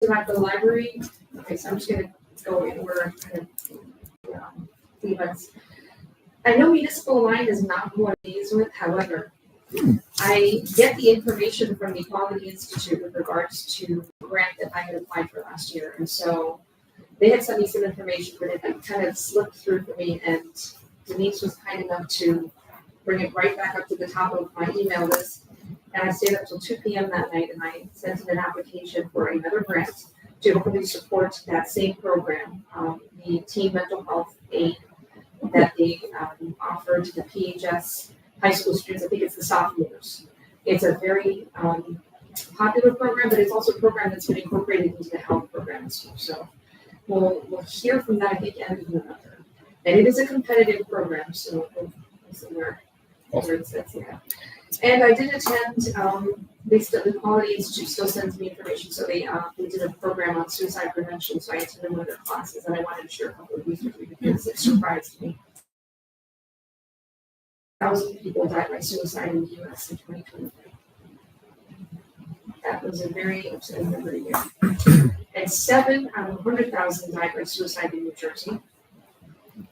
So at the library, okay, so I'm just going to go in order kind of the events. I know Municipal Line is not who I liaise with, however, I get the information from the Equality Institute with regards to a grant that I had applied for last year. And so they had sent me some information, but it had kind of slipped through for me. And Denise was kind enough to bring it right back up to the top of my email list. And I stayed up till 2 p.m. that night, and I sent in an application for another grant to hopefully support that same program, the teen mental health aid that they offer to the PHS high school students. I think it's the sophomores. It's a very popular program, but it's also a program that's been incorporated into the health program in school. So we'll hear from that, I think, end of November. And it is a competitive program, so we'll see where it sits. Yeah. And I did attend, the Quality Institute still sends me information, so they did a program on suicide prevention, so I attended one of their classes, and I wanted to share a couple of these with you because it surprised me. 1,000 people died by suicide in the U.S. in 2023. That was a very upsetting number a year. And 7 out of 100,000 died by suicide in New Jersey.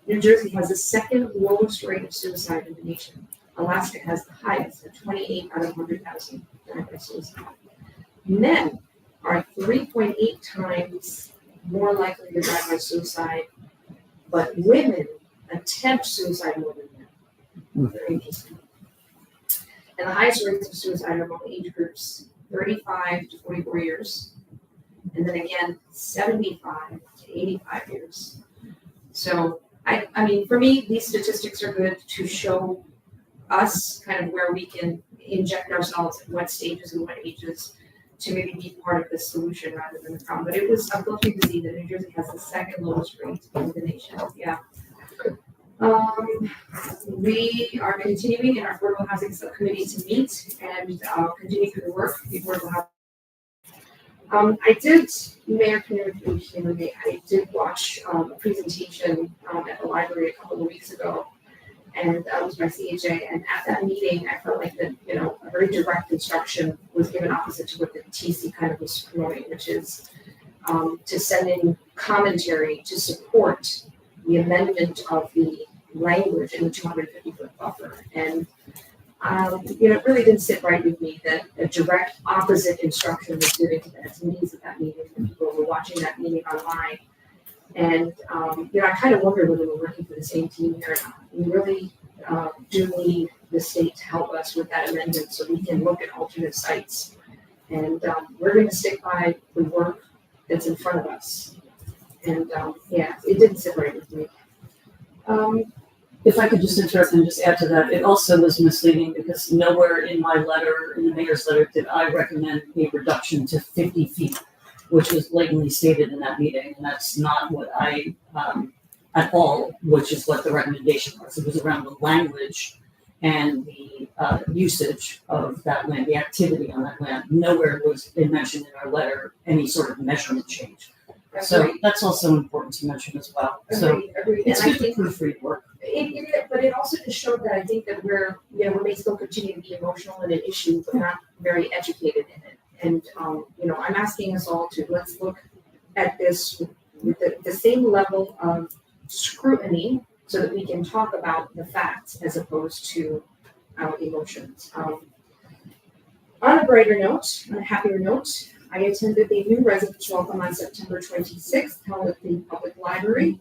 New Jersey has the second lowest rate of suicide in the nation. Alaska has the highest at 28 out of 100,000 died by suicide. Men are 3.8 times more likely to die by suicide, but women attempt suicide more than men. Very interesting. And the highest rates of suicide are among age groups 35 to 44 years, and then again 75 to 85 years. So I mean, for me, these statistics are good to show us kind of where we can inject ourselves at what stages and what ages to maybe be part of the solution rather than the problem. But it was uplifting to see that New Jersey has the second lowest rate in the nation. Yeah. We are continuing in our affordable housing subcommittee to meet and continue through the work of the affordable housing. I did, Mayor Cranbury, I did watch a presentation at the library a couple of weeks ago, and that was by CHA. And at that meeting, I felt like that, a very direct instruction was given opposite to what the TC kind of was promoting, which is to send in commentary to support the amendment of the language in the 250-foot buffer. And it really didn't sit right with me that a direct opposite instruction was given to the attendees at that meeting, and people were watching that meeting online. And I kind of wonder whether we're working for the same team here or not. We really do need the state to help us with that amendment so we can look at alternate sites. And we're going to stick by the work that's in front of us. And it didn't sit right with me. If I could just interrupt and just add to that, it also was misleading because nowhere in my letter, in the mayor's letter, did I recommend a reduction to 50 feet, which was blatantly stated in that meeting. And that's not what I, at all, which is what the recommendation was. It was around the language and the usage of that land, the activity on that land. Nowhere was it mentioned in our letter any sort of measurement change. So that's also important to mention as well. So it's good to proofread work. But it also just showed that I think that we may still continue to be emotional in an issue, but not very educated in it. And I'm asking us all to let's look at this with the same level of scrutiny, so that we can talk about the facts as opposed to our emotions. On a brighter note, on a happier note, I attended the new residents welcome on September 26th, held at the public library.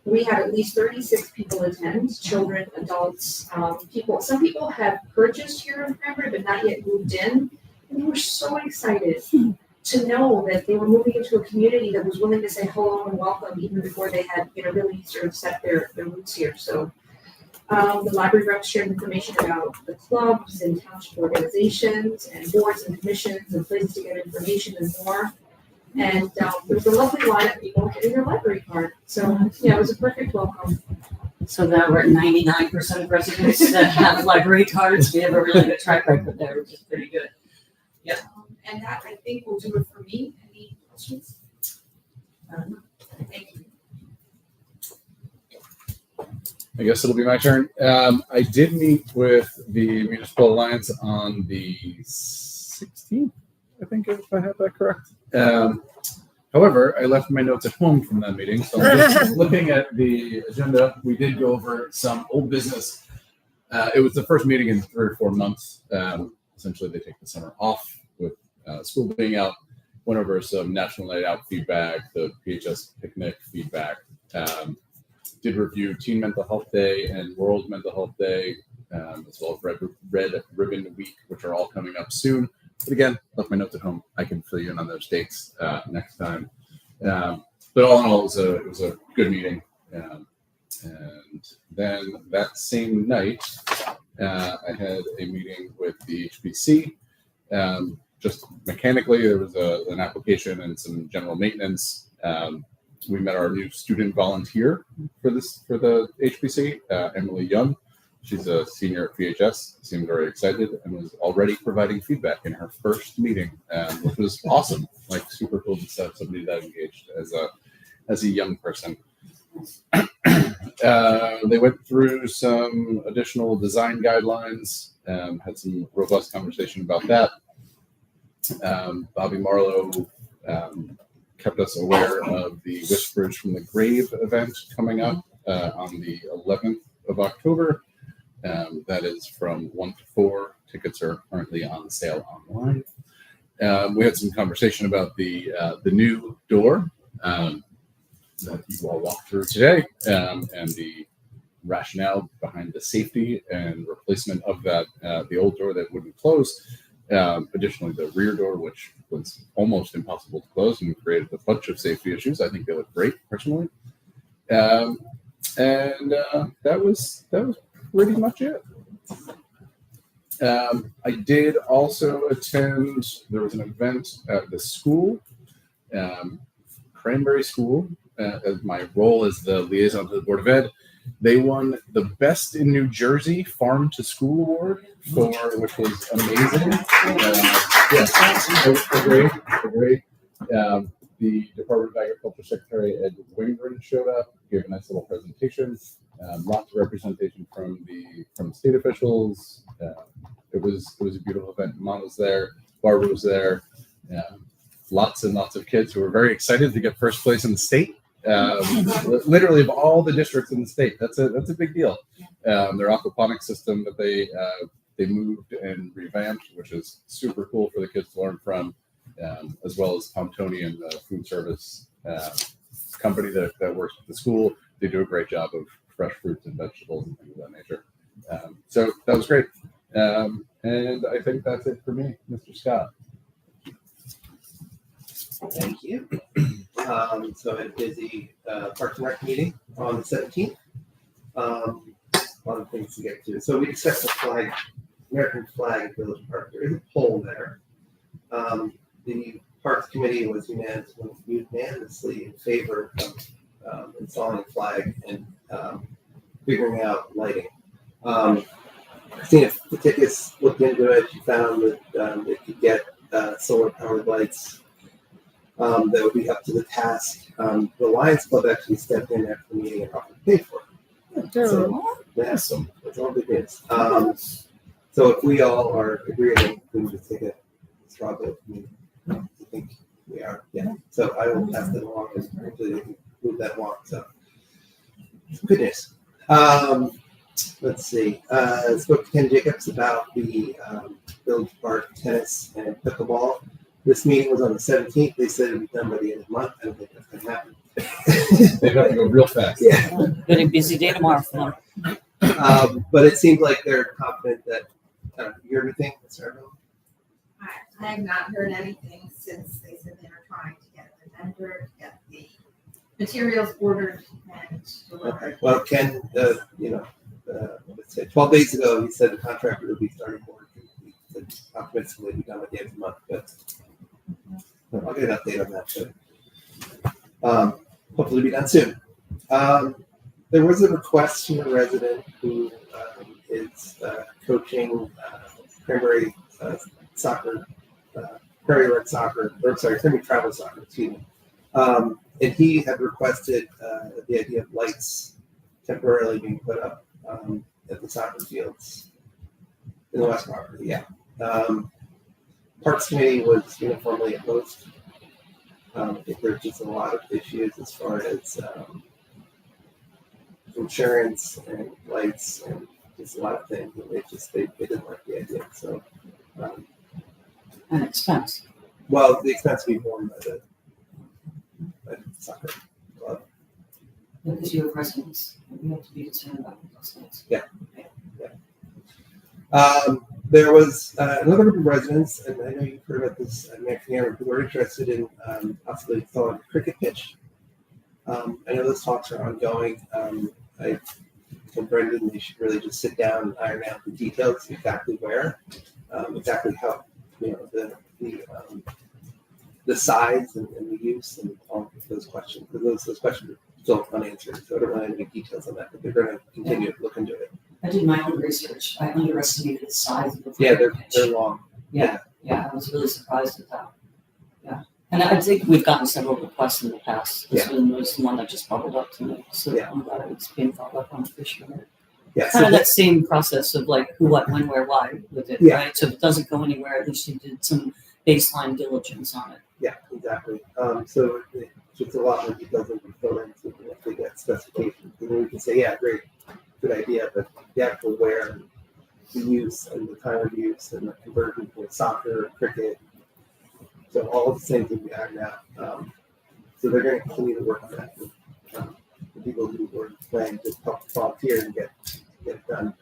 We had at least 36 people attend, children, adults, people. Some people have purchased here in Cranbury, but not yet moved in. And they were so excited to know that they were moving into a community that was willing to say hello and welcome even before they had, really sort of set their roots here. So the library reps shared information about the clubs and township organizations and boards and commissions and places to get information and more. And there was a lovely line of people getting their library card. So, it was a perfect welcome. So now we're at 99% of residents that have library cards. We have a really good track record there, which is pretty good. Yeah. And that, I think, will do it for me. Any questions? Thank you. I guess it'll be my turn. I did meet with the Municipal Alliance on the 16th, I think, if I have that correct. However, I left my notes at home from that meeting, so I'm just looking at the agenda. We did go over some old business. It was the first meeting in 3 or 4 months. Essentially, they take the summer off with school being out. Went over some National Night Out feedback, the PHS picnic feedback. Did review Teen Mental Health Day and World Mental Health Day, as well as Red Ribbon Week, which are all coming up soon. But again, left my notes at home. I can fill you in on those dates next time. But all in all, it was a good meeting. And then that same night, I had a meeting with the HPC. Just mechanically, there was an application and some general maintenance. We met our new student volunteer for the HPC, Emily Young. She's a senior at VHS, seemed very excited and was already providing feedback in her first meeting, which was awesome. Like super cool to have somebody that engaged as a young person. They went through some additional design guidelines, had some robust conversation about that. Bobby Marlowe kept us aware of the Whispers from the Grave event coming up on the 11th of October. That is from 1 to 4. Tickets are currently on sale online. We had some conversation about the new door that you all walked through today, and the rationale behind the safety and replacement of that, the old door that wouldn't close. Additionally, the rear door, which was almost impossible to close and created a bunch of safety issues. I think they look great, personally. And that was pretty much it. I did also attend, there was an event at the school, Cranbury School, as my role as the liaison to the Board of Ed. They won the Best in New Jersey Farm to School Award, which was amazing. Great. The Department of Agriculture Secretary Ed Wingren showed up, gave a nice little presentation. Lots of representation from state officials. It was a beautiful event. Mom was there, Barbara was there. Lots and lots of kids who were very excited to get first place in the state. Literally of all the districts in the state, that's a big deal. Their aquaponics system that they moved and revamped, which is super cool for the kids to learn from, as well as Pontonian, the food service company that works with the school. They do a great job of fresh fruits and vegetables and things of that nature. So that was great. And I think that's it for me, Mr. Scott. Thank you. So I had a busy Parks and Rec meeting on the 17th. A lot of things to get to. So we discussed the flag, American flag at Village Park. There is a pole there. The Parks Committee was unanimously in favor of installing a flag and figuring out lighting. Christina Patikis looked into it. She found that they could get solar powered lights that would be up to the task. The Lions Club actually stepped in after the meeting and offered to pay for it. So, that's all good news. So if we all are agreeing, we can just take a straw vote. I think we are. Yeah. So I will pass that along and hopefully they can move that along. So good news. Let's see. I spoke to Ken Jacobs about the Village Park tennis and pickleball. This meeting was on the 17th. They said it would be done by the end of the month. I don't think that's going to happen. They have to go real fast. Yeah. Very busy day tomorrow for them. But it seems like they're confident that you hear anything, Sarah? I have not heard anything since they said they were trying to get the vendor, to get the materials ordered and delivered. Okay. Well, Ken, let's say 12 days ago, he said the contractor would be starting work. He said optimistically be done by the end of the month, but I'll get an update on that. But hopefully be done soon. There was a request from a resident who is coaching Cranbury soccer, Cranbury Red soccer, Cranbury travel soccer, excuse me. And he had requested the idea of lights temporarily being put up at the soccer fields in the West property. Yeah. Parks Committee was uniformly opposed. If there's just a lot of issues as far as insurance and lights and just a lot of things. And they didn't like the idea. So, And expense. well, the expense will be borne by the soccer club. Because you have residents, you have to be concerned about those things. There was another group of residents, and I know you've heard about this at Manhattan, who were interested in possibly installing a cricket pitch. I know those talks are ongoing. I told Brendan they should really just sit down and iron out the details, exactly where, exactly how, the size and the use and all of those questions. Because those questions are still unanswered, so I don't really have any details on that, but they're going to continue to look into it. I did my own research. I underestimated the size of the Yeah, pitch. they're long. Yeah, I was really surprised at that. Yeah. And I think we've gotten several requests in the past. This one was the one that just bubbled up to me. So Yeah. I'm glad it's being thought up on official. Yeah, Kind of that same process of like who, what, when, where, why with it, Yeah. right? So if it doesn't go anywhere, at least you did some baseline diligence on it. Yeah, exactly. So it's just a lot more details that we fill in to actually get specifications. And then we can say, yeah, great, good idea, but the actual where, and the use, and the time of use, and the conversion for soccer, cricket. So all of the things will be ironed out. So they're going to continue to work on that. The people who were planning to help volunteer and get it done.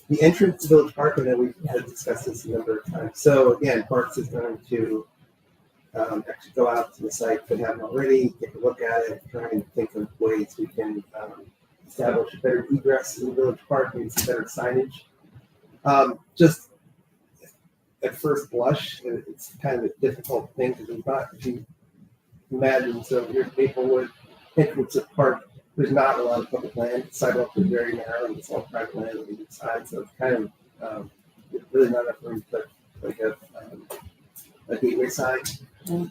The entrance to Village Park, I know we've discussed this a number of times. So again, Parks is going to actually go out to the site if they haven't already, take a look at it, try and think of ways we can establish a better egress in the Village Park, maybe some better signage. Just at first blush, it's kind of a difficult thing because it's not, if you imagine, so here's Maplewood, entrance of park, there's not a lot of public land. The sidewalks are very narrow and it's all private land on either side. So it's kind of really not enough room to put like a gateway sign. So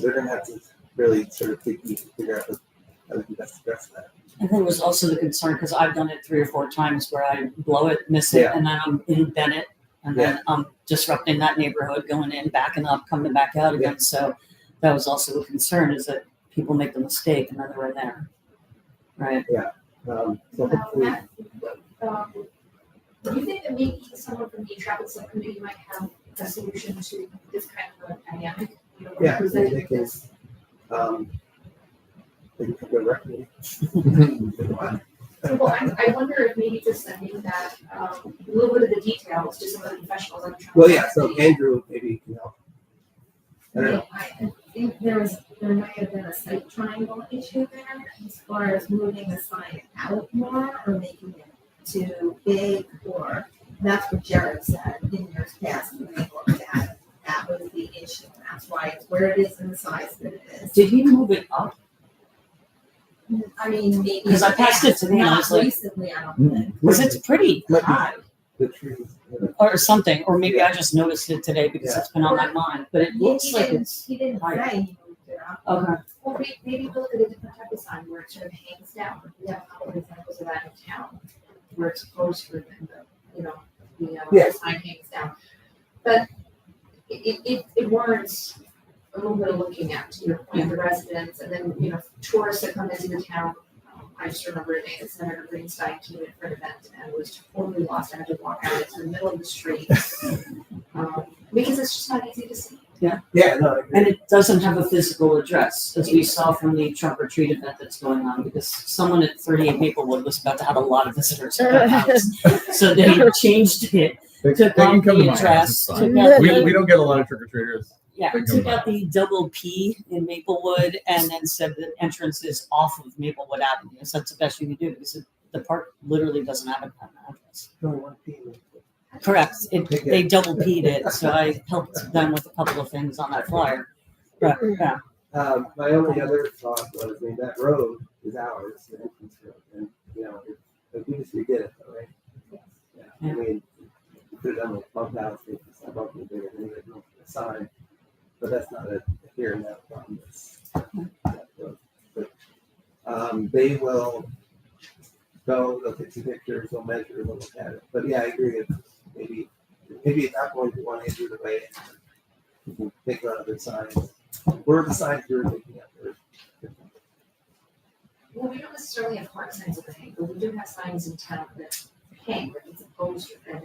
they're going to have to really sort of figure out how to best address that. And there was also the concern, because I've done it 3 or 4 times where I blow it, miss it, and then I'm in Bennett, and then I'm disrupting that neighborhood, going in, backing up, coming back out again. So that was also a concern, is that people make the mistake and then they're in there. Right. So hopefully, Matt, do you think that maybe someone from the traffic subcommittee might have a solution to this kind of a dynamic? yeah, Presenting they can, this. they can come to a record. Well, I wonder if maybe just sending that, a little bit of the details to some of the professionals on the traffic. Well, yeah, so subcommittee. Andrew maybe can help. I don't know. I think there might have been a site triangle issue there as far as moving the sign out more or making it too big, or that's what Jared said in years past when they looked at it. That was the issue. That's why it's where it is and the size that it is. Did he move it up? I mean, maybe. Because I passed it today and I Not was like, recently, I don't think. because it's pretty Might be. high The trees. or something, or maybe I just noticed it today because Yeah. it's been on my mind, but it looks like it's He didn't higher. say he moved it up. Okay. Well, maybe look at a different type of sign where it sort of hangs down. We have a couple of examples of that in town, where it's closed for the sign hangs down. But it warrants a little bit of looking at, to your point, the residents, and then, tourists that come into the town. I just remember a day that Senator Greenstein came in for an event and was totally lost. I had to walk out into the middle of the street because it's just not easy to see. Yeah, no, I agree. And it doesn't have a physical address, as we saw from the trunk or treat event that's going on, because someone at 38 Maplewood was about to have a lot of visitors at their house. So they changed it, They took can out come to the my house, address, it's took fine. out We the, don't get a lot of trick-or-treaters. yeah, they come took by. out the double P in Maplewood, and then said the entrance is off of Maplewood Avenue. So that's the best you can do, because the park literally doesn't have an address. Only one thing. Correct. They double P'd it, so I helped them with a couple of things on that flyer. But, yeah. My only other thought was, that road is ours, the entrance road, and, at least we did it, though, right? Yeah, I mean, we could have done like bump outs, make the sidewalk a little bigger, maybe like a sign, but that's not a here and now problem. It's that road. But, they will, go, they'll take some pictures, they'll measure, they'll look at it. But yeah, I agree. Maybe at that point we want to do the way we can pick out other signs. Where are the signs you're looking at? Well, we don't necessarily have hard signs that hang, but we do have signs in town that hang, where it's a poster and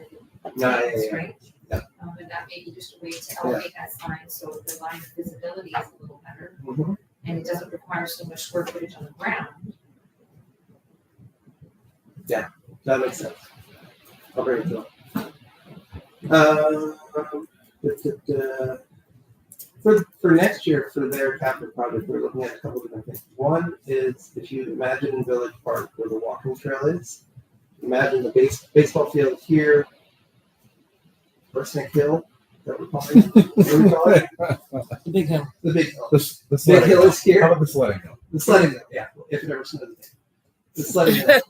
Yeah. right? Yeah. And that may be just a way to elevate that sign so the line of visibility is a little better. Mm-hmm. And it doesn't require so much square footage on the ground. That makes sense. I'll bring it to them. For next year, for their capital project, we're looking at a couple different things. One is if you imagine Village Park where the walking trail is, imagine the baseball field here, Brunswick Hill, that we're calling it. What do we call it? The big hill. The big hill. The Big sledding hill hill. is here. How about the sledding hill? The sledding hill, yeah, if it ever snows again. The sledding hill.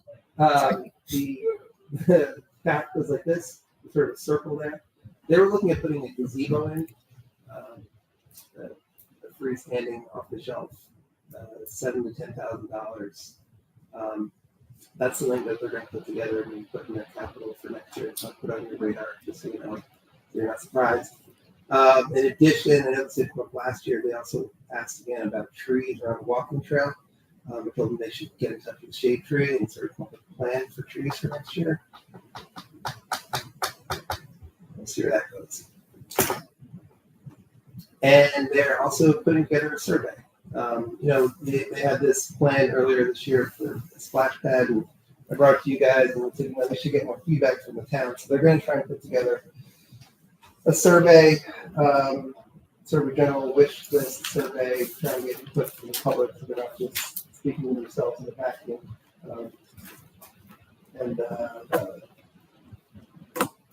The path goes like this, sort of a circle there. They were looking at putting a gazebo in, a freestanding off the shelf, $7,000 to $10,000. That's something that they're going to put together and put in their capital for next year. So I'll put on your radar just so you know, you're not surprised. In addition, I know this came up last year, they also asked again about trees around the walking trail. I told them they should get in touch with Shade Tree and sort of come up with a plan for trees for next year. Let's see where that goes. And they're also putting together a survey. They had this plan earlier this year for a splash pad, and I brought it to you guys, and we said, they should get more feedback from the town. So they're going to try and put together a survey, sort of a general wish list survey, trying to get input from the public so they're not just speaking to themselves in the vacuum.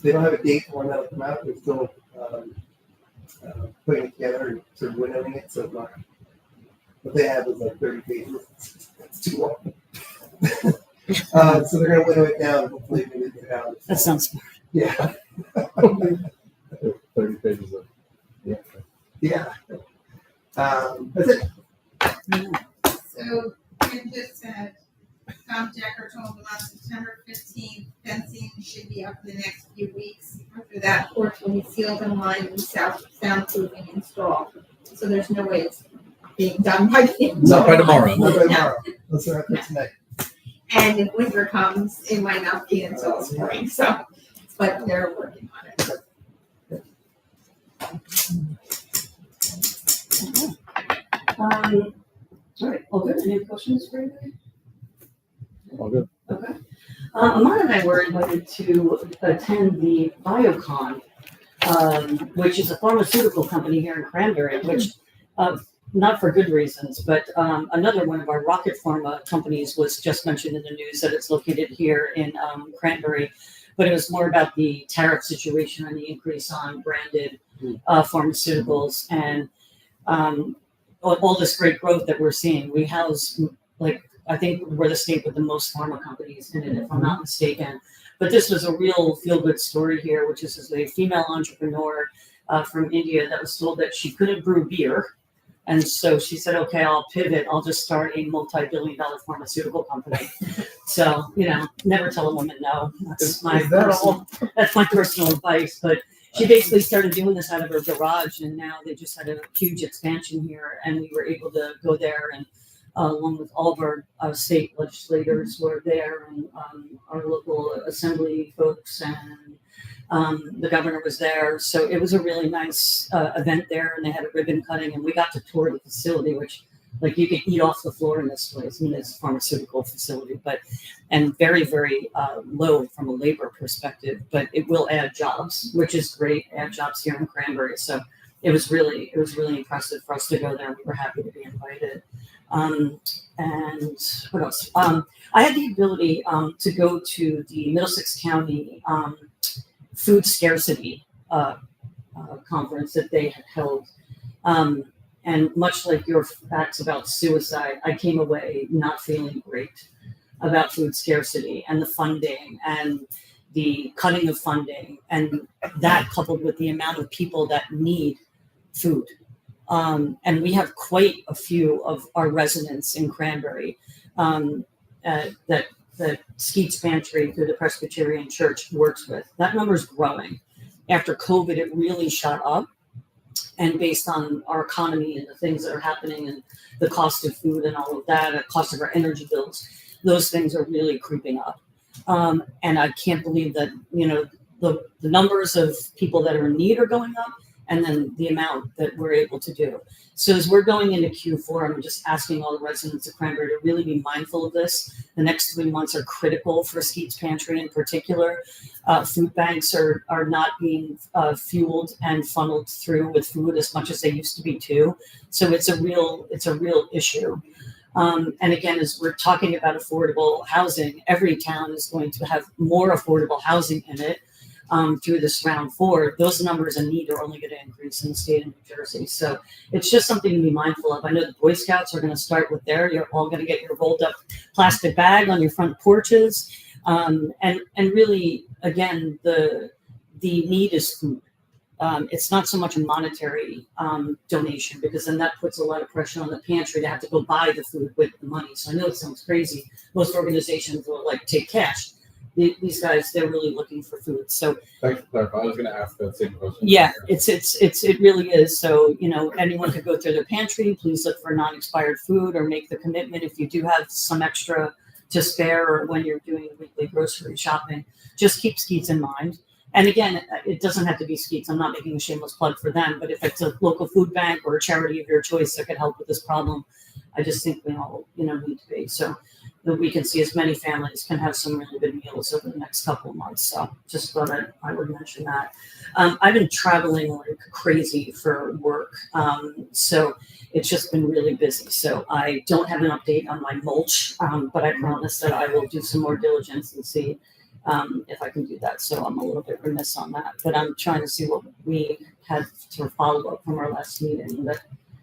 They don't have a date for when that'll come out. They're still putting it together and sort of winnowing it. So what they have is like 30 pages. That's too long. So they're going to winnow it down. Hopefully, we get it out. That sounds smart. Yeah. 30 pages of. Yeah. That's it. So Kim just said, Tom Decker told them on September 15th, fencing should be up in the next few weeks. After that, porch will be sealed and lined and soundproofing installed. So there's no way it's being done by the end. Not by tomorrow. Not by tomorrow. Let's start that tonight. And if winter comes, it might not be until spring, so, but they're working on it. All right, all good. Any questions for anybody? All good. Okay. Amanda and I were invited to attend the Biocon, which is a pharmaceutical company here in Cranbury, which, not for good reasons, but another one of our rocket pharma companies was just mentioned in the news that it's located here in Cranbury. But it was more about the tariff situation and the increase on branded pharmaceuticals and all this great growth that we're seeing. We house, I think we're the state with the most pharma companies in it, if I'm not mistaken. But this was a real feel-good story here, which is a female entrepreneur from India that was told that she couldn't brew beer. And so she said, okay, I'll pivot. I'll just start a multi-billion-dollar pharmaceutical company. So, never tell a woman no. That's my personal advice. But she basically started doing this out of her garage, and now they just had a huge expansion here. And we were able to go there, and along with all of our state legislators were there, and our local assembly folks, and the governor was there. So it was a really nice event there, and they had a ribbon cutting, and we got to tour the facility, which you can eat off the floor in this place. I mean, it's a pharmaceutical facility, and very, very low from a labor perspective, but it will add jobs, which is great, add jobs here in Cranbury. So it was really impressive for us to go there. We were happy to be invited. And what else? I had the ability to go to the Middlesex County food scarcity conference that they had held. And much like your facts about suicide, I came away not feeling great about food scarcity and the funding and the cutting of funding, and that coupled with the amount of people that need food. And we have quite a few of our residents in Cranbury that that Skeets Pantry through the Presbyterian Church works with. That number is growing. After COVID, it really shot up. And based on our economy and the things that are happening and the cost of food and all of that, the cost of our energy bills, those things are really creeping up. And I can't believe that, the numbers of people that are in need are going up, and then the amount that we're able to do. So as we're going into Q4, I'm just asking all the residents of Cranbury to really be mindful of this. The next 3 months are critical for Skeets Pantry in particular. Food banks are not being fueled and funneled through with food as much as they used to be too. So it's a real issue. And again, as we're talking about affordable housing, every town is going to have more affordable housing in it. Through this round 4, those numbers in need are only going to increase in the state of New Jersey. So it's just something to be mindful of. I know the Boy Scouts are going to start with you're all going to get your rolled up plastic bag on your front porches. And really, again, the need is food. It's not so much a monetary donation, because then that puts a lot of pressure on the pantry to have to go buy the food with the money. So I know it sounds crazy. Most organizations will take cash. These guys, they're really looking for food. So Thanks for clarifying. I was going to ask that same question. yeah, it really is. So, anyone could go through their pantry. Please look for non-expired food, or make the commitment if you do have some extra to spare, or when you're doing weekly grocery shopping. Just keep Skeets in mind. And again, it doesn't have to be Skeets. I'm not making a shameless plug for them, but if it's a local food bank or a charity of your choice that could help with this problem, I just think we all, need to be. So that we can see as many families can have some really good meals over the next couple of months. So just thought I would mention that. I've been traveling like crazy for work. So it's just been really busy. So I don't have an update on my mulch, but I promise that I will do some more diligence and see if I can do that. So I'm a little bit remiss on that, but I'm trying to see what we had to follow up from our last meeting, that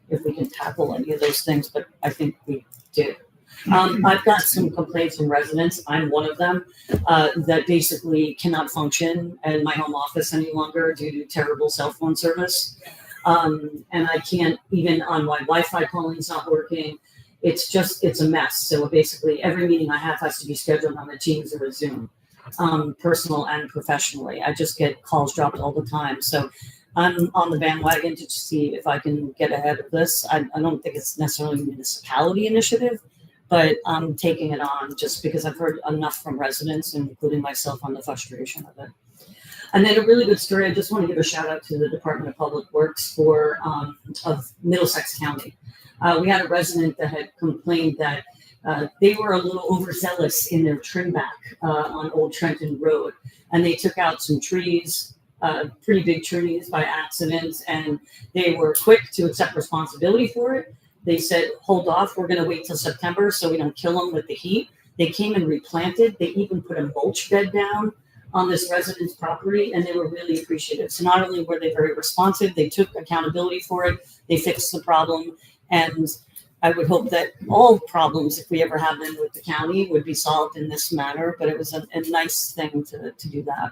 if we can tackle any of those things, but I think we did. I've got some complaints from residents. I'm one of them that basically cannot function in my home office any longer due to terrible cell phone service. And I can't, even on my Wi-Fi calling's not working. It's a mess. So basically every meeting I have has to be scheduled on a Teams or a Zoom, personal and professionally. I just get calls dropped all the time. So I'm on the bandwagon to see if I can get ahead of this. I don't think it's necessarily a municipality initiative, but I'm taking it on just because I've heard enough from residents, including myself, on the frustration of it. And then a really good story, I just want to give a shout out to the Department of Public Works of Middlesex County. We had a resident that had complained that they were a little overzealous in their trim back on Old Trenton Road. And they took out some trees, pretty big trees by accident, and they were quick to accept responsibility for it. They said, hold off, we're going to wait till September so we don't kill them with the heat. They came and replanted. They even put a mulch bed down on this resident's property, and they were really appreciative. So not only were they very responsive, they took accountability for it, they fixed the problem, and I would hope that all problems, if we ever have them with the county, would be solved in this manner, but it was a nice thing to do that.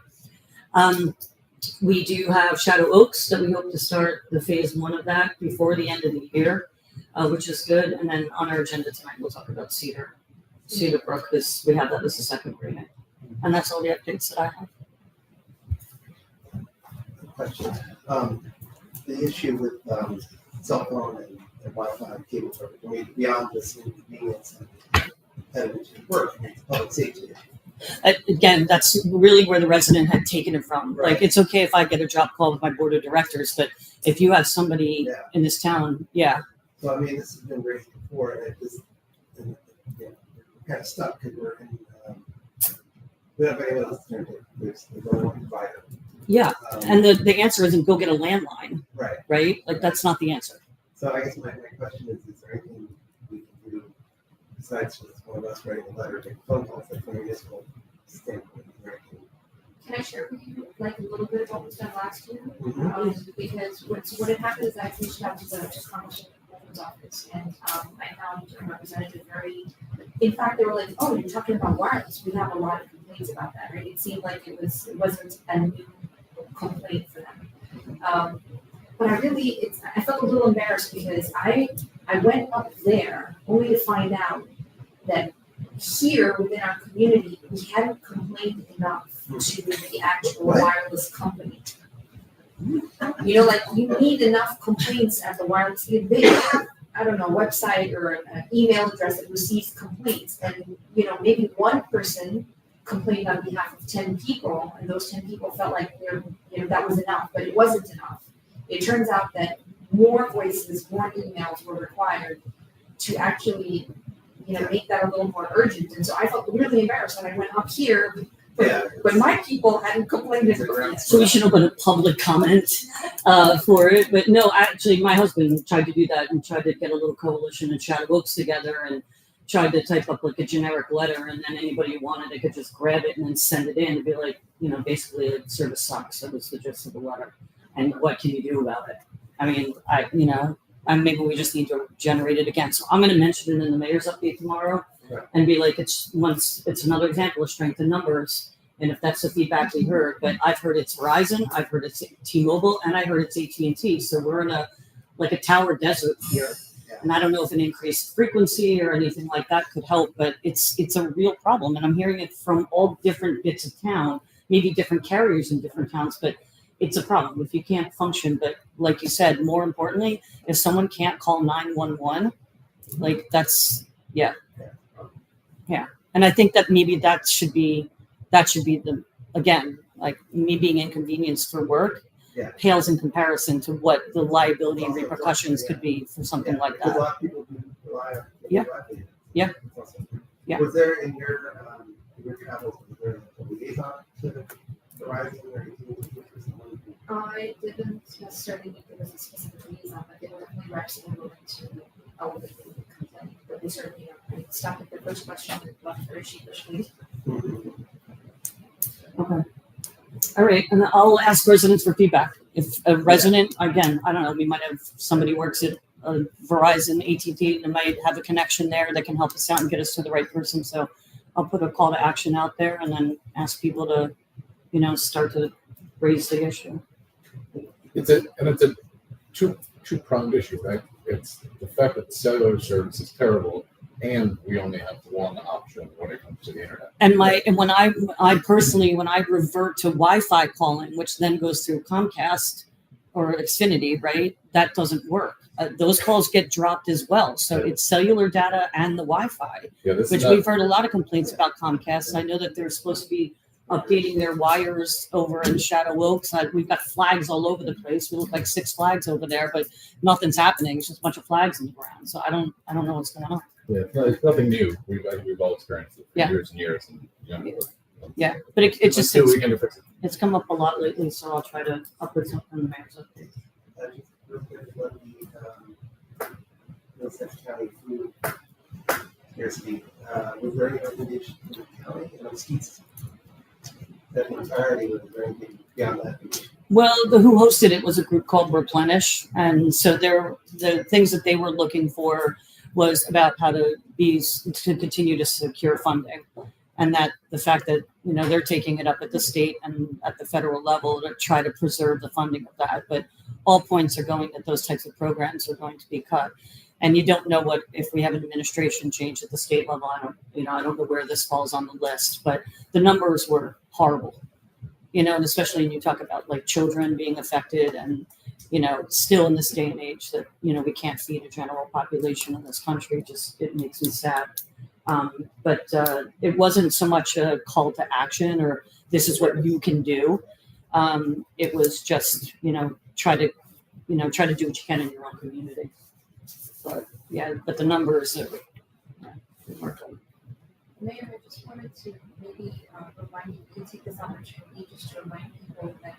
We do have Shadow Oaks that we hope to start the phase 1 of that before the end of the year. Which is good. And then on our agenda tonight, we'll talk about Cedar Brook, because we have that as a second reading. And that's all the updates that I have. Question. The issue with cell phone and Wi-Fi and cable service, I mean, beyond this inconvenience and impediment to work, it's public safety issue. Again, that's really where the resident had taken it from. Right. Like, it's okay if I get a drop call with my board of directors, but if you have somebody in this town, So I mean, this has been raised before, and it just, we're kind of stuck because we're in, we don't have anyone else to turn to. There's only one provider. And the answer isn't go get a landline, Right. right? Like, that's not the answer. So I guess my question is there anything we can do besides just one of us writing a letter, make phone calls, like from a municipal standpoint? Can I share with you like a little bit of what was done last year? Mhm. Because what had happened is I reached out to the Township office, and I found a representative in fact, they were like, oh, you're talking about wireless. We have a lot of complaints about that, right? It seemed like it wasn't a new complaint for them. But I felt a little embarrassed because I went up there only to find out that here within our community, we hadn't complained enough to the actual wireless company. You know, like you need enough complaints at the wireless, they have, I don't know, a website or an email address that receives complaints. And, you know, maybe one person complained on behalf of 10 people, and those 10 people felt like that was enough, but it wasn't enough. It turns out that more voices, more emails were required to actually, make that a little more urgent. And so I felt really embarrassed when I went up here, but my people hadn't complained as well. So we should open a public comment for it. But no, actually, my husband tried to do that and tried to get a little coalition of Shadow Oaks together and tried to type up like a generic letter, and then anybody who wanted it could just grab it and then send it in and be like, basically like service sucks. That was the gist of the letter. And what can you do about it? I mean, maybe we just need to generate it again. So I'm going to mention it in the mayor's update tomorrow and be like, it's another example of strength in numbers. And if that's the feedback we heard, but I've heard it's Verizon, I've heard it's T-Mobile, and I heard it's AT&T. So we're in a tower desert here. And I don't know if an increased frequency or anything like that could help, but it's a real problem. And I'm hearing it from all different bits of town, maybe different carriers in different towns, but it's a problem if you can't function. But like you said, more importantly, if someone can't call 911, like that's, yeah. And I think that maybe that should be the, again, like me being inconvenienced for work pales in comparison to what the liability and repercussions could be for something like that. A lot of people do rely on it. Yeah. Was there in your travels, was there a liaison to Verizon or anything? I didn't necessarily think there was a specific liaison, but they were definitely actually willing to elevate the complaint. But they certainly stopped at the first question and left very sheepishly. Okay. All right. And I'll ask residents for feedback. If a resident, again, I don't know, we might have somebody works at Verizon, AT&T, and might have a connection there that can help us out and get us to the right person. So I'll put a call to action out there and then ask people to, start to raise the issue. It's a two-pronged issue, right? It's the fact that cellular service is terrible, and we only have one option when it comes to the internet. And when I personally, when I revert to Wi-Fi calling, which then goes through Comcast or Xfinity, right? That doesn't work. Those calls get dropped as well. So it's cellular data and the Wi-Fi, which we've heard a lot of complaints about Comcast. I know that they're supposed to be updating their wires over in Shadow Oaks. We've got flags all over the place. We look like 6 flags over there, but nothing's happening. It's just a bunch of flags in the ground. So I don't know what's going on. Yeah, it's nothing new. I think we've all experienced it for years and years. And, yeah, but it's just we can fix it. It's come up a lot lately, so I'll try to put something in the mayor's update. Just real quick, what the Middlesex County food scarcity, was there any recommendation from the county and the ski's that entirety, was there anything beyond that? Well, who hosted it was a group called Replenish, and so the things that they were looking for was about how to continue to secure funding, and that the fact that they're taking it up at the state and at the federal level to try to preserve the funding of that. But all points are going that those types of programs are going to be cut, and you don't know what if we have an administration change at the state level. I don't know where this falls on the list, but the numbers were horrible. And especially when you talk about like children being affected and, still in this day and age that, we can't feed a general population in this country, it makes me sad. But it wasn't so much a call to action or this is what you can do. It was just, try to do what you can in your own community. But the numbers are remarkable. Mayor, I just wanted to maybe remind you, we can take this opportunity just to remind people that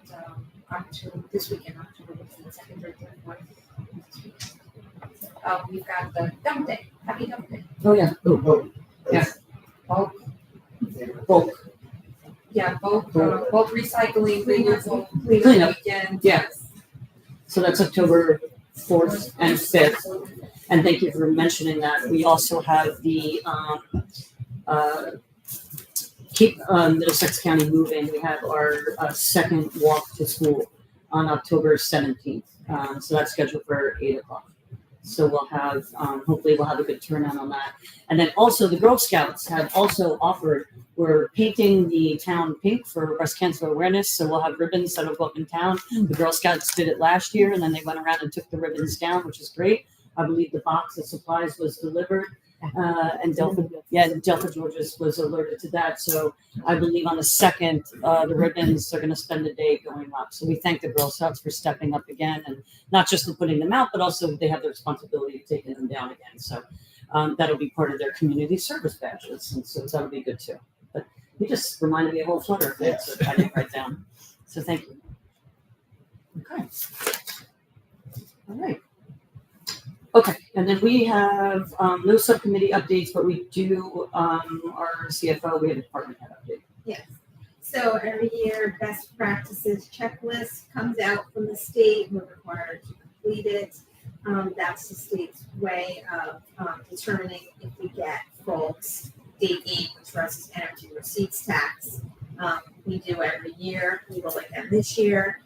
this weekend, October 2nd, 3rd, 4th, we've got the dump day. Happy dump day. Oh, yeah. Yeah. Bulk. Yeah, bulk recycling, renewable Cleanup. weekend. Yeah. So that's October 4th and 5th. And thank you for mentioning that. We also have the Keep Middlesex County Moving. We have our second walk to school on October 17th. So that's scheduled for 8 o'clock. So we'll have, hopefully we'll have a good turnout on that. And then also the Girl Scouts have also offered, we're painting the town pink for breast cancer awareness. So we'll have ribbons that will go up in town. The Girl Scouts did it last year and then they went around and took the ribbons down, which is great. I believe the box of supplies was delivered. And Delta Georges was alerted to that. So I believe on the 2nd, the ribbons are going to spend the day going up. So we thank the Girl Scouts for stepping up again, and not just for putting them out, but also they have the responsibility of taking them down again. So that'll be part of their community service badges, and so that'll be good too. But you just reminded me of old Flutter things that I didn't write down. So thank you. Okay. All right. Okay, and then we have no subcommittee updates, but we do, our CFO, we have a department head update. Yes. So every year, best practices checklist comes out from the state. We're required to complete it. That's the state's way of determining if we get folks state aid, which for us is energy receipts tax. We do every year. We will again this year.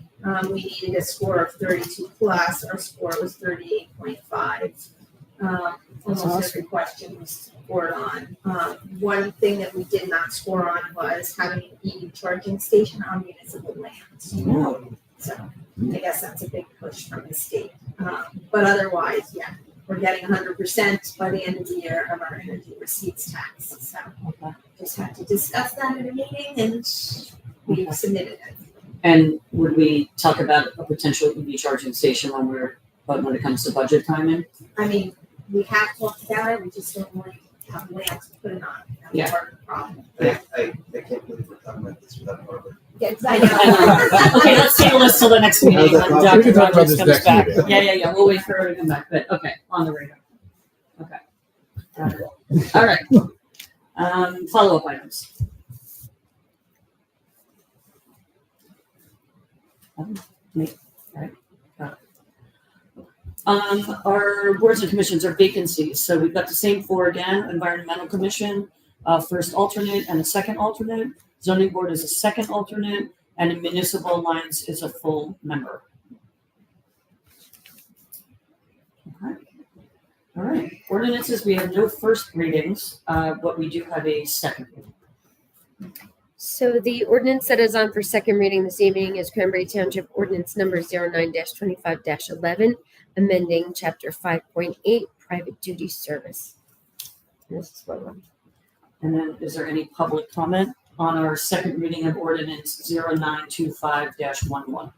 We needed a score of 32 plus. Our score was 38.5. Almost every question was scored on. One thing that we did not score on was having an EV charging station on municipal land. So I guess that's a big push from the state. But otherwise, yeah, we're getting 100% by the end of the year of our energy receipts tax. So just had to discuss that at a meeting and we submitted it. And would we talk about a potential EV charging station when it comes to budget timing? I mean, we have talked about it, we just don't really have land to put it on. That's part of the problem. I can't believe we're talking about this without Barbara. Yes, I know. Okay, let's table this till the next meeting when We Dr. can talk about Rogers this comes next back. meeting. Yeah, we'll wait for her to come back, but okay, on the radar. Okay. Got it. All right. Follow-up items. Our boards and commissions are vacancies. So we've got the same four again: Environmental Commission, first alternate and a second alternate. Zoning Board is a second alternate, and a Municipal Alliance is a full member. Okay. All right. Ordinances, we have no first readings, but we do have a second reading. So the ordinance that is on for second reading this evening is Cranbury Township Ordinance Number 09-25-11, amending Chapter 5.8, Private Duty Service. And this is what one. And then is there any public comment on our second reading of ordinance 0925-11?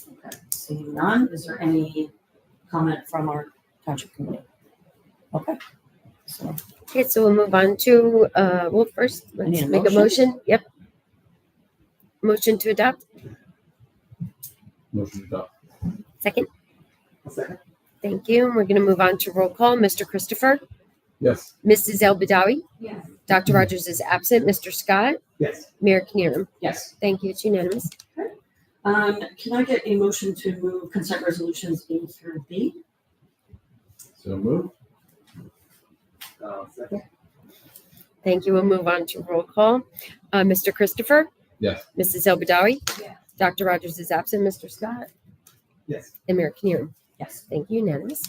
Okay, seeing none, is there any comment from our township committee? Okay, so Okay, so we'll move on to, first, I need let's a make a motion. Yep. Motion to adopt. Motion to adopt. Second. Second. Thank you. We're going to move on to roll call. Mr. Christopher, Yes. Mrs. El-Badawi, Yes. Dr. Rogers is absent. Mr. Scott, Yes. Mayor Knierim. yes. Thank you. It's unanimous. Can I get a motion to move consent resolutions A through B? So moved. Second. Thank you. We'll move on to roll call. Mr. Christopher, Yes. Mrs. El-Badawi, Yes. Dr. Rogers is absent. Mr. Scott, Yes. and Mayor Knierim. Yes. Thank you. Unanimous.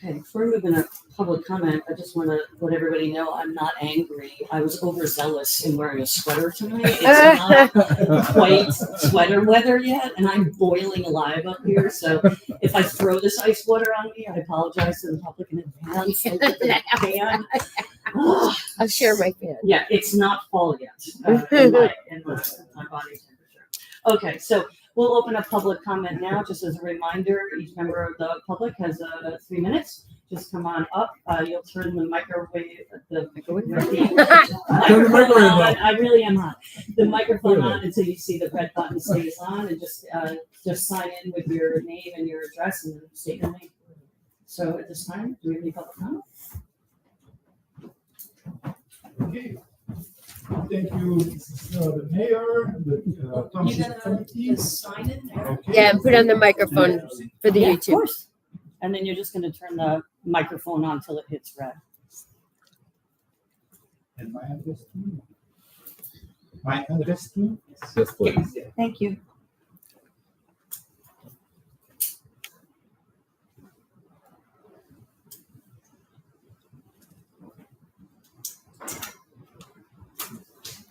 Okay, before we move into public comment, I just want to let everybody know I'm not angry. I was overzealous in wearing a sweater tonight. It's not quite sweater weather yet, and I'm boiling alive up here. So if I throw this ice water on me, I apologize to the public in advance. I think that I can. I'll share my fan. Yeah, it's not fall yet in my body temperature. Okay, so we'll open up public comment now. Just as a reminder, each member of the public has 3 minutes. Just come on up. You'll turn the microwave, microphone on. I really am hot. The microphone on until you see the red button stays on, and just sign in with your name and your address and state your name. So at this time, do we have any public comment? Okay. Thank you, the mayor, the township committee. sign in there? Okay. Yeah, and put on the microphone for the Yeah, of YouTube. course. And then you're just going to turn the microphone on till it hits red. And my address too. My address too. Yes, please. Thank you.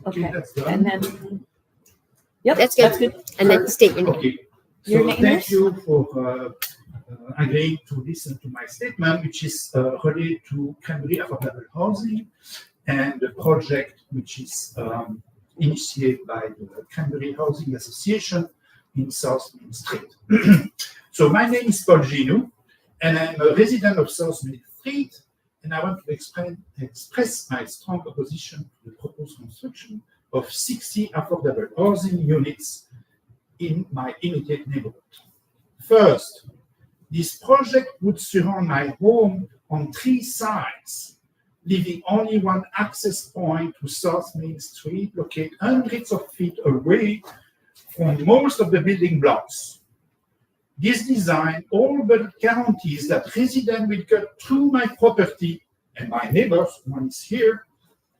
Okay, that's done. and then, yep, That's good. And then state your name. Okay. Your So name thank is? you for agreeing to listen to my statement, which is related to Cranbury affordable housing and the project which is initiated by the Cranbury Housing Association in South Main Street. So my name is Paul Ginou, and I'm a resident of South Main Street, and I want to express my strong opposition to the proposed construction of 60 affordable housing units in my immediate neighborhood. First, this project would surround my home on 3 sides, leaving only one access point to South Main Street, located hundreds of feet away from most of the building blocks. This design all but guarantees that residents will cut through my property and my neighbors, one is here,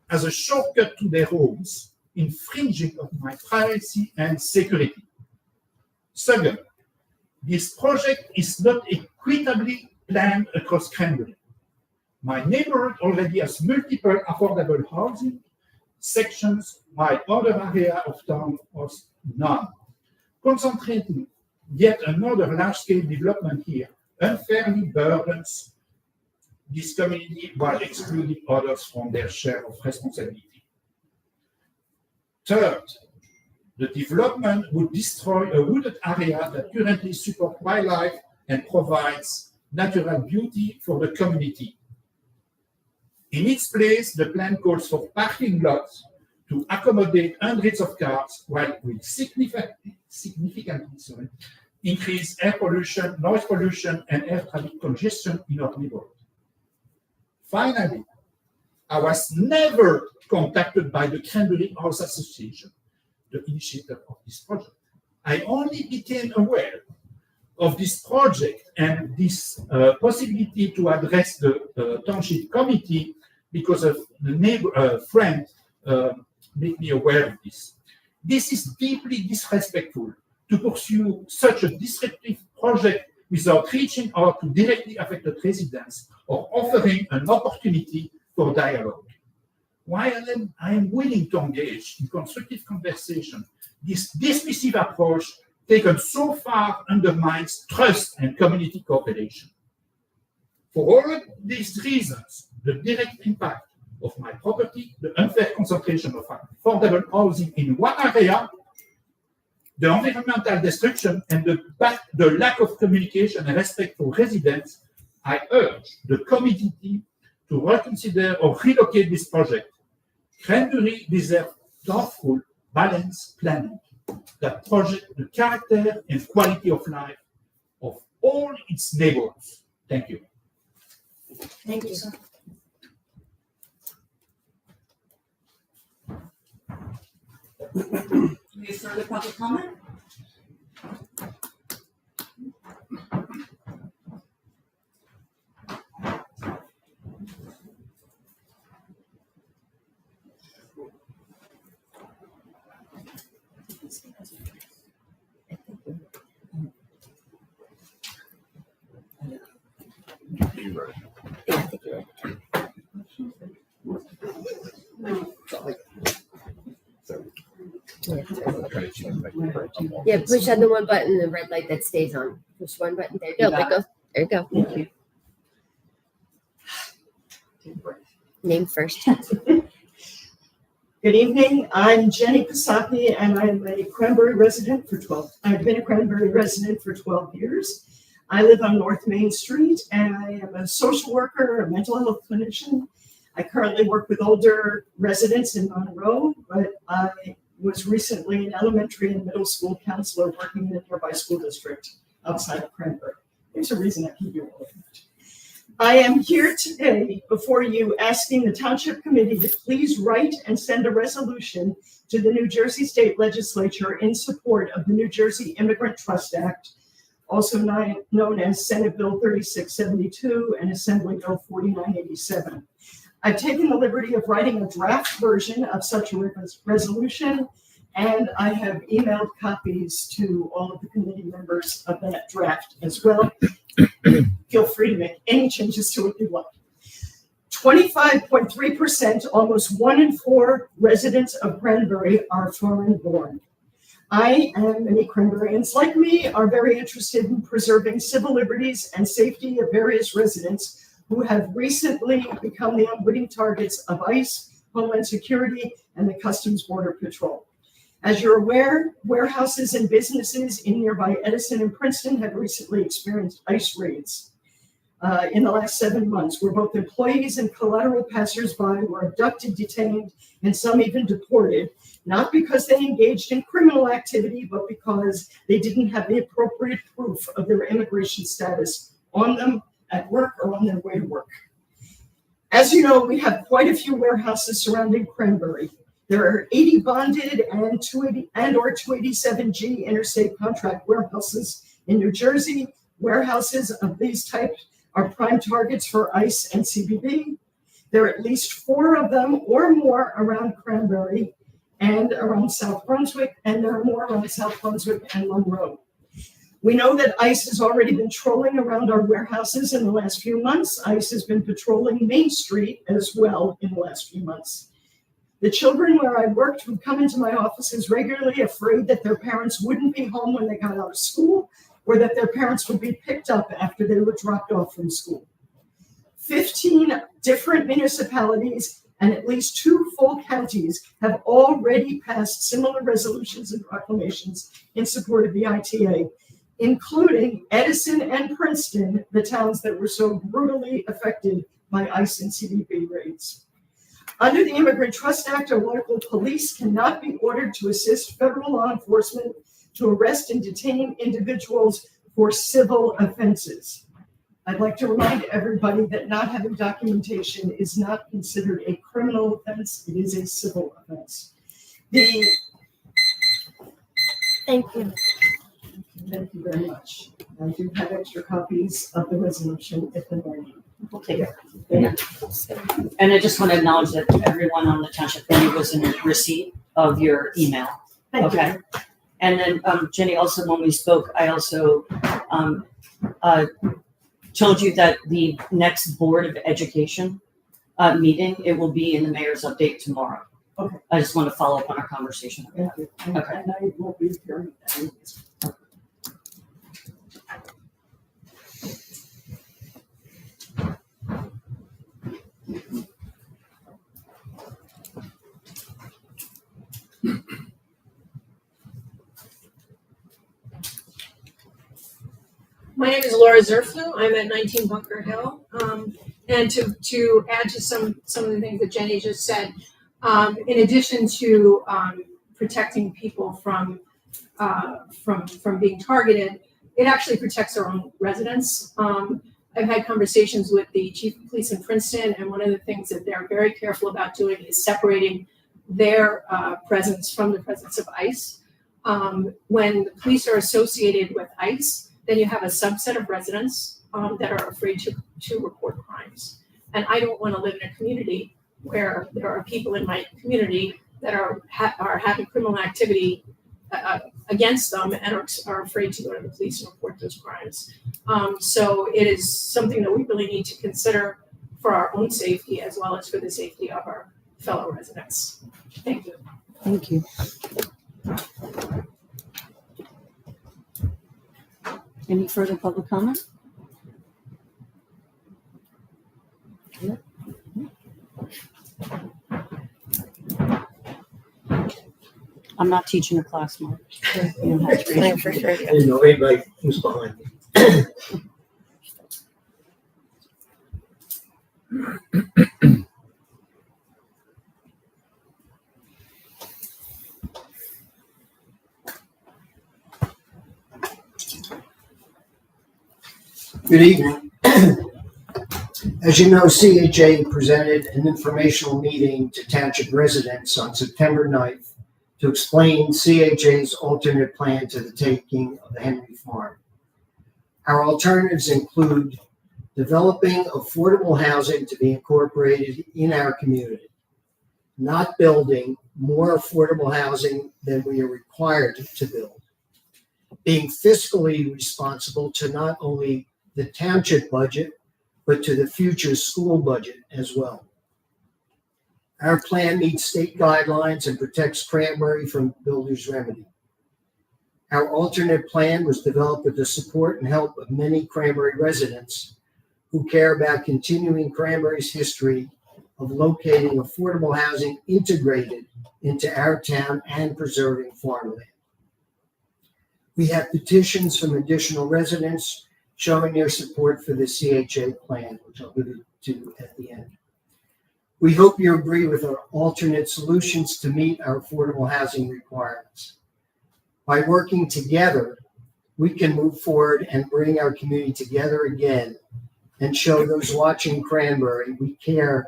as a shortcut to their homes, infringing on my privacy and security. Second, this project is not equitably planned across Cranbury. My neighborhood already has multiple affordable housing sections, while other area of town has none. Concentrating yet another large-scale development here unfairly burdens this community while excluding others from their share of responsibility. Third, the development would destroy a wooded area that currently supports wildlife and provides natural beauty for the community. In its place, the plan calls for parking lots to accommodate hundreds of cars, while it will significantly increase air pollution, noise pollution, and air traffic congestion in our neighborhood. Finally, I was never contacted by the Cranbury House Association, the initiator of this project. I only became aware of this project and this possibility to address the Township Committee because of the neighbor friend made me aware of this. This is deeply disrespectful to pursue such a disruptive project without reaching out to directly affected residents or offering an opportunity for dialogue. While I am willing to engage in constructive conversation, this dismissive approach taken so far undermines trust and community cooperation. For all of these reasons, the direct impact of my property, the unfair concentration of affordable housing in one area, the environmental destruction, and the lack of communication and respect for residents, I urge the community to reconsider or relocate this project. Cranbury deserves thoughtful, balanced planning that projects the character and quality of life of all its neighbors. Thank you. Thank you, sir. Any further public comment? Yeah, push on the one button, the red light that stays on. Push one button. There you go. There you go. There you go. Thank you. Take a breath. Name first. Good evening. I'm Jenny Pasapi, and I'm a Cranbury resident for 12. I've been a Cranbury resident for 12 years. I live on North Main Street, and I am a social worker, a mental health clinician. I currently work with older residents in Monroe, but I was recently an elementary and middle school counselor working in a nearby school district outside of Cranbury. There's a reason I can do all of that. I am here today before you asking the Township Committee to please write and send a resolution to the New Jersey State Legislature in support of the New Jersey Immigrant Trust Act, also known as Senate Bill 3672 and Assembly Bill 4987. I've taken the liberty of writing a draft version of such a resolution, and I have emailed copies to all of the committee members of that draft as well. Feel free to make any changes to it you like. 25.3%, almost 1 in 4 residents of Cranbury are foreign born. I and many Cranburians like me are very interested in preserving civil liberties and safety of various residents who have recently become the unwitting targets of ICE, Homeland Security, and the Customs Border Patrol. As you're aware, warehouses and businesses in nearby Edison and Princeton have recently experienced ICE raids in the last 7 months, where both employees and collateral passersby were abducted, detained, and some even deported, not because they engaged in criminal activity, but because they didn't have the appropriate proof of their immigration status on them at work or on their way to work. As you know, we have quite a few warehouses surrounding Cranbury. There are 80 bonded and 287G interstate contract warehouses in New Jersey. Warehouses of these types are prime targets for ICE and CBP. There are at least 4 of them or more around Cranbury and around South Brunswick, and there are more around South Brunswick and Monroe. We know that ICE has already been trolling around our warehouses in the last few months. ICE has been patrolling Main Street as well in the last few months. The children where I worked would come into my offices regularly, afraid that their parents wouldn't be home when they got out of school, or that their parents would be picked up after they were dropped off from school. 15 different municipalities and at least 2 full counties have already passed similar resolutions and proclamations in support of the ITA, including Edison and Princeton, the towns that were so brutally affected by ICE and CBP raids. Under the Immigrant Trust Act, our local police cannot be ordered to assist federal law enforcement to arrest and detain individuals for civil offenses. I'd like to remind everybody that not having documentation is not considered a criminal offense, it is a civil offense. Thank you. Thank you very much. I do have extra copies of the resolution if they're ready. We'll take it. Yeah. And I just want to acknowledge that everyone on the township committee was in receipt of your email. Thank you. Okay. And then, Jenny, also when we spoke, I also told you that the next Board of Education meeting, it will be in the mayor's update tomorrow. Okay. I just want to follow up on our conversation. Thank you. And Okay. and I will be hearing that. My name is Laura Zerflu. I'm at 19 Bunker Hill. And to add to some of the things that Jenny just said, in addition to protecting people from being targeted, it actually protects our own residents. I've had conversations with the chief of police in Princeton, and one of the things that they're very careful about doing is separating their presence from the presence of ICE. When the police are associated with ICE, then you have a subset of residents that are afraid to report crimes. And I don't want to live in a community where there are people in my community that are having criminal activity against them and are afraid to go to the police and report those crimes. So it is something that we really need to consider for our own safety as well as for the safety of our fellow residents. Thank you. Thank you. Any further public comment? I'm not teaching a class, Mark. You don't have to Yeah, read. for sure. I didn't know anybody who's behind me. Good evening. As you know, CHA presented an informational meeting to township residents on September 9th to explain CHA's alternate plan to the taking of the Henry Farm. Our alternatives include developing affordable housing to be incorporated in our community, not building more affordable housing than we are required to build, being fiscally responsible to not only the township budget, but to the future school budget as well. Our plan meets state guidelines and protects Cranbury from builder's remedy. Our alternate plan was developed with the support and help of many Cranbury residents who care about continuing Cranbury's history of locating affordable housing integrated into our town and preserving farmland. We have petitions from additional residents showing their support for the CHA plan, which I'll get to at the end. We hope you agree with our alternate solutions to meet our affordable housing requirements. By working together, we can move forward and bring our community together again and show those watching Cranbury we care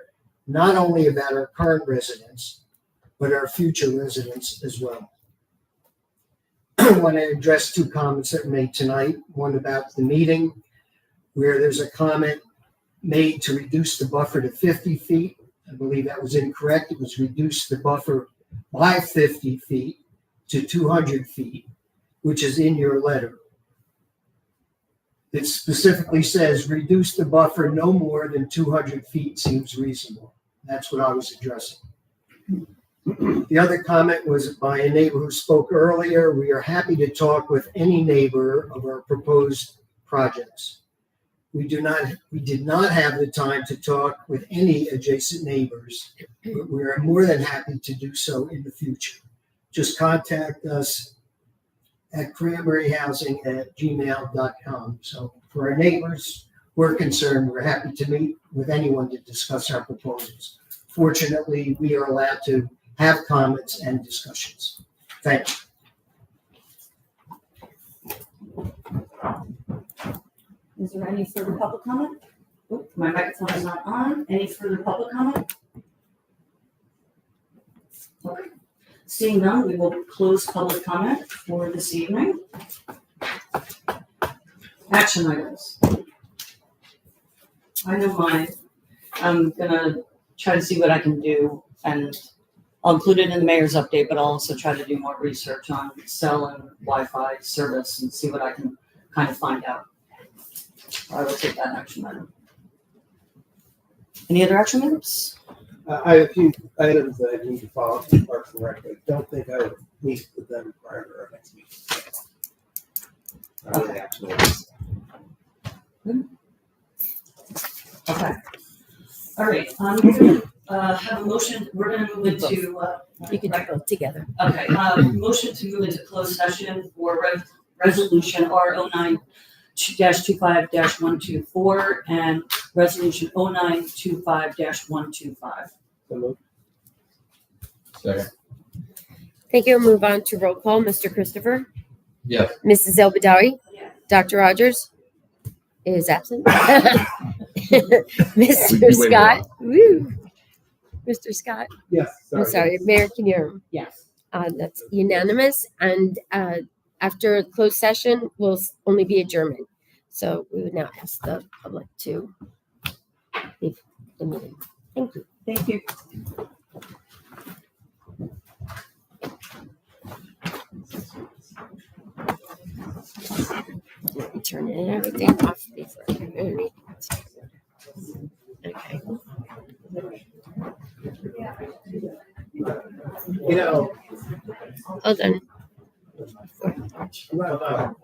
not only about our current residents, but our future residents as well. I want to address two comments that were made tonight. One about the meeting, where there's a comment made to reduce the buffer to 50 feet. I believe that was incorrect. It was reduce the buffer by 50 feet to 200 feet, which is in your letter. It specifically says reduce the buffer no more than 200 feet seems reasonable. That's what I was addressing. The other comment was by a neighbor who spoke earlier. We are happy to talk with any neighbor of our proposed projects. We did not have the time to talk with any adjacent neighbors, but we are more than happy to do so in the future. Just contact us at cranberryhousing@gmail.com. So for our neighbors who are concerned, we're happy to meet with anyone to discuss our proposals. Fortunately, we are allowed to have comments and discussions. Thank you. Is there any further public comment? Oh, my microphone is not on. Any further public comment? Okay. Seeing none, we will close public comment for this evening. Action items. I know mine. I'm gonna try to see what I can do, and I'll include it in the mayor's update, but I'll also try to do more research on cell and Wi-Fi service and see what I can kind of find out. I will take that action item. Any other action items? I have a few items that I need to follow up with Parks and Rec. I don't think I would meet with them prior to our next meeting. Okay. Action items. Okay. All right, we're gonna have a motion, we're gonna move into, You can do both together. okay, motion to move into closed session for resolution R09-25-124 and resolution 0925-125. So moved. Second. Thank you. We'll move on to roll call. Mr. Christopher? Yes. Mrs. Elbadawi? Yes. Dr. Rogers is absent. We Mr. waited Scott? Woo. Mr. Scott? Yes. I'm sorry, Mayor Knierim. Yes. That's unanimous. And after closed session, will only be adjournment. So we would now ask the public to leave the meeting. Thank you. Thank you. Let me turn it and everything off before I leave. Okay. You know, Hold on. well,